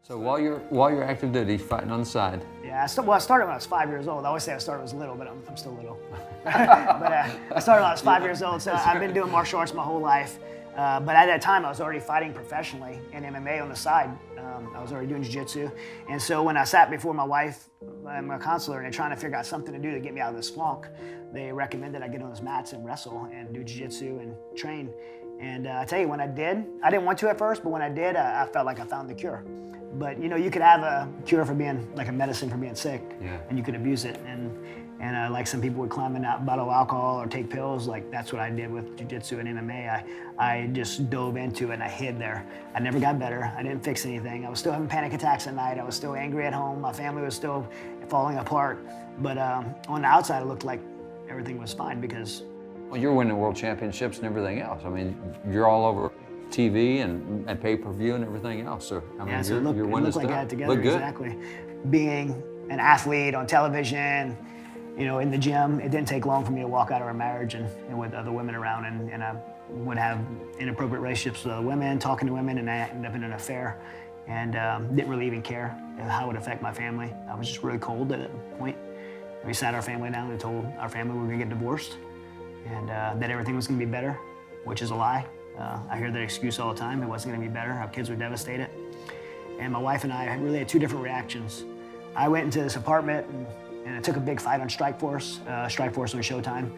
So while you're active duty, fighting on the side. Yeah, I started when I was 5 years old. I always say I started when I was little, but I'm still little. But I started when I was 5 years old, so I've been doing martial arts my whole life. But at that time, I was already fighting professionally in MMA on the side. I was already doing jiu-jitsu. And so when I sat before my wife and my counselor and they're trying to figure out something to do to get me out of this funk, they recommended I get on those mats and wrestle and do jiu-jitsu and train. And I tell you, when I didn't want to at first, but when I did, I felt like I found the cure. But you know, you could have a cure for being, like a medicine for being sick, and you could abuse it. And like some people would climb in a bottle of alcohol or take pills, like that's what I did with jiu-jitsu and MMA. I just dove into it and I hid there. I never got better. I didn't fix anything. I was still having panic attacks at night. I was still angry at home. My family was still falling apart. But on the outside, it looked like everything was fine because... Well, you're winning world championships and everything else. I mean, you're all over TV and pay-per-view and everything else. So I mean, so you're winning stuff. Like I had together. Look good. Exactly. Being an athlete on television, you know, in the gym, it didn't take long for me to walk out of a marriage and with other women around, and I would have inappropriate relationships with other women, talking to women, and I ended up in an affair, and didn't really even care how it would affect my family. I was just really cold at that point. We sat our family down and told our family we were gonna get divorced, and that everything was gonna be better, which is a lie. I hear that excuse all the time. It wasn't gonna be better. Our kids were devastated. And my wife and I really had two different reactions. I went into this apartment and I took a big fight on Strikeforce on Showtime,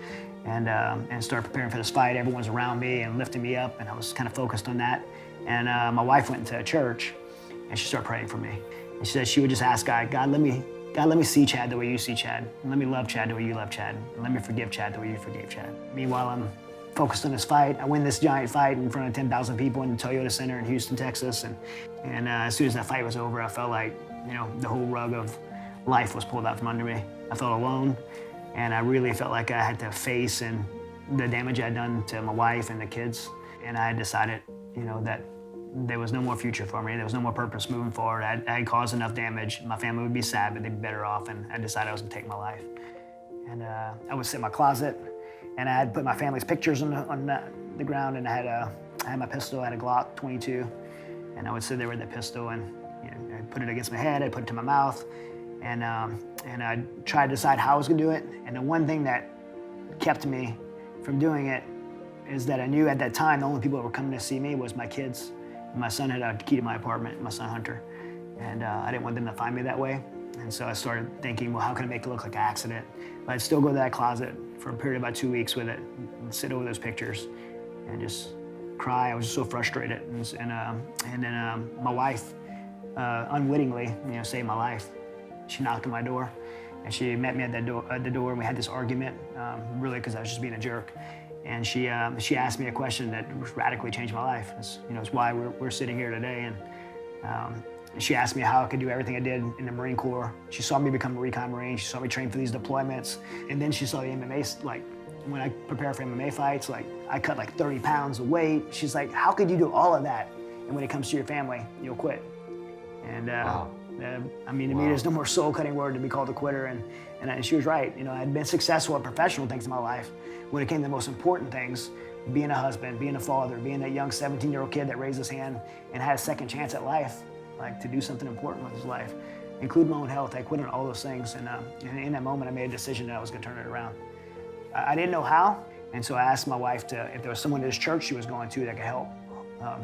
and started preparing for this fight. Everyone's around me and lifting me up, and I was kind of focused on that. And my wife went into a church and she started praying for me. And she said she would just ask God, God, let me see Chad the way you see Chad. And let me love Chad the way you love Chad. And let me forgive Chad the way you forgave Chad. Meanwhile, I'm focused on this fight. I win this giant fight in front of 10,000 people in the Toyota Center in Houston, Texas. And as soon as that fight was over, I felt like, you know, the whole rug of life was pulled out from under me. I felt alone, and I really felt like I had to face the damage I'd done to my wife and the kids. And I had decided, you know, that there was no more future for me. There was no more purpose moving forward. I had caused enough damage. My family would be sad, but they'd be better off, and I decided I was gonna take my life. And I would sit in my closet, and I had put my family's pictures on the ground, and I had my pistol. I had a Glock 22, and I would sit there with the pistol, and you know, I'd put it against my head. I'd put it to my mouth, and I'd try to decide how I was gonna do it. And the one thing that kept me from doing it is that I knew at that time the only people that were coming to see me was my kids. And my son had a key to my apartment, my son Hunter, and I didn't want them to find me that way. And so I started thinking, well, how can I make it look like an accident? But I'd still go to that closet for a period of about 2 weeks with it, and sit over those pictures, and just cry. I was just so frustrated. And then my wife, unwittingly, you know, saved my life. She knocked on my door, and she met me at the door, and we had this argument, really because I was just being a jerk. And she asked me a question that radically changed my life. It's, you know, it's why we're sitting here today. And she asked me how I could do everything I did in the Marine Corps. She saw me become a recon Marine. She saw me train for these deployments. And then she saw the MMA, like when I prepare for MMA fights, like I cut like 30 pounds of weight. She's like, how could you do all of that? And when it comes to your family, you'll quit. And Wow. I mean, to me, there's no more soul-cutting word to be called a quitter. And she was right. You know, I'd been successful at professional things in my life. When it came to the most important things, being a husband, being a father, being that young 17-year-old kid that raised his hand and had a second chance at life, like to do something important with his life, including my own health. I quit on all those things. And in that moment, I made a decision that I was gonna turn it around. I didn't know how. And so I asked my wife if there was someone in this church she was going to that could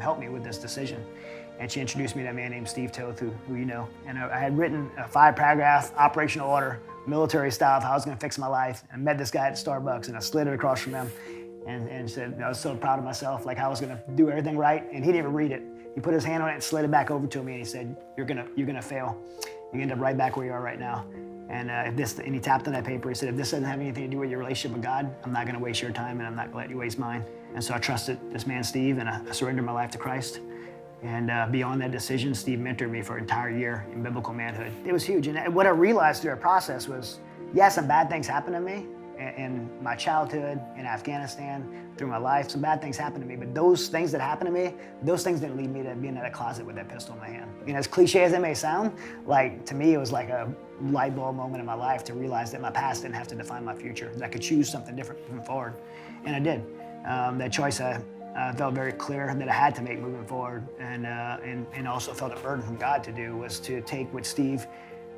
help me with this decision. And she introduced me to a man named Steve Toth, who you know. And I had written a 5-paragraph operational order, military style, of how I was gonna fix my life. And I met this guy at Starbucks, and I slid it across from him, and said I was so proud of myself, like how I was gonna do everything right. And he didn't even read it. He put his hand on it and slid it back over to me, and he said, you're gonna fail. You end up right back where you are right now. And and he tapped on that paper. He said, if this doesn't have anything to do with your relationship with God, I'm not gonna waste your time, and I'm not gonna let you waste mine. And so I trusted this man, Steve, and I surrendered my life to Christ. And beyond that decision, Steve mentored me for an entire year in biblical manhood. It was huge. And what I realized through our process was, yes, some bad things happened to me in my childhood, in Afghanistan, through my life. Some bad things happened to me, but those things that happened to me, those things didn't lead me to being in that closet with that pistol in my hand. And as cliche as it may sound, like to me, it was like a light bulb moment in my life to realize that my past didn't have to define my future, that I could choose something different moving forward. And I did. That choice felt very clear that I had to make moving forward, and also felt a burden from God to do, was to take what Steve,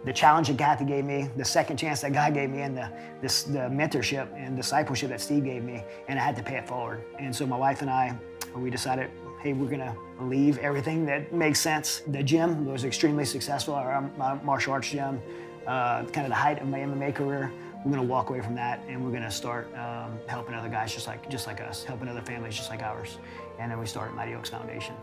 the challenge that God gave me, the second chance that God gave me, and the mentorship and discipleship that Steve gave me, and I had to pay it forward. And so my wife and I, we decided, hey, we're gonna leave everything that makes sense. The gym was extremely successful, our martial arts gym, kind of the height of my MMA career. We're gonna walk away from that, and we're gonna start helping other guys just like us, helping other families just like ours. And then we started Mighty Oaks Foundation.